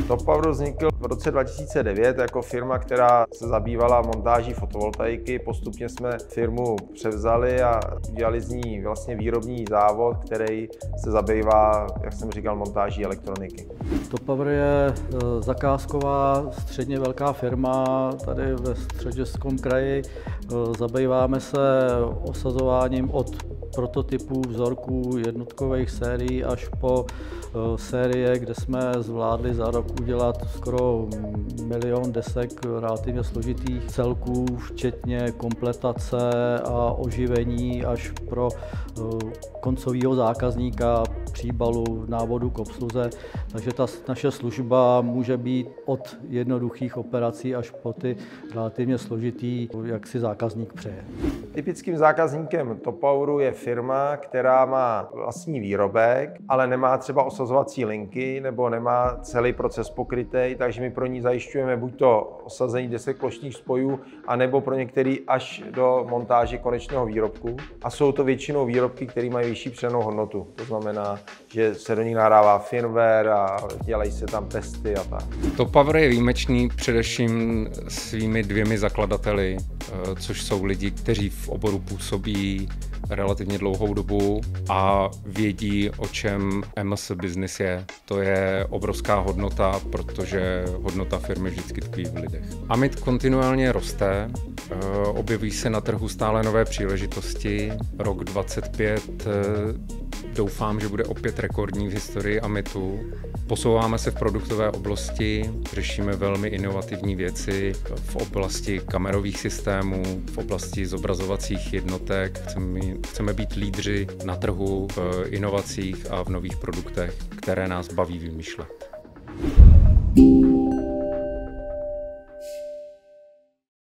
Toppower vznikl v roce 2009 jako firma, která se zabývala montáží fotovoltaiky. Postupně jsme firmu převzali a udělali z ní vlastně výrobní závod, který se zabývá, jak jsem říkal, montáží elektroniky. Toppower je zakázková středně velká firma tady ve Středočeském kraji. Zabýváme se osazováním od prototypů, vzorků, jednotkových sérií až po série, kde jsme zvládli za rok udělat skoro 1 milion desek relativně složitých celků, včetně kompletace a oživení až pro koncového zákazníka, příbalu, návodu k obsluze. Takže ta naše služba může být od jednoduchých operací až po ty relativně složitý, jak si zákazník přeje. Typickým zákazníkem Toppoweru je firma, která má vlastní výrobek, ale nemá třeba osazovací linky nebo nemá celý proces pokrytý, takže my pro ní zajišťujeme buď to osazení desek plošných spojů, anebo pro některý až do montáže konečného výrobku. A jsou to většinou výrobky, které mají vyšší přidanou hodnotu. To znamená, že se do nich nahrává firmware a dělají se tam testy a tak. Toppower je výjimečný především svými 2 zakladateli, což jsou lidi, kteří v oboru působí relativně dlouhou dobu a vědí, o čem MS Business je. To je obrovská hodnota, protože hodnota firmy vždycky tkví v lidech. Amit kontinuálně roste, objeví se na trhu stále nové příležitosti. Rok 2025 doufám, že bude opět rekordní v historii Amitu. Posouváme se v produktové oblasti, řešíme velmi inovativní věci v oblasti kamerových systémů, v oblasti zobrazovacích jednotek. Chceme být lídři na trhu v inovacích a v nových produktech, které nás baví vymýšlet.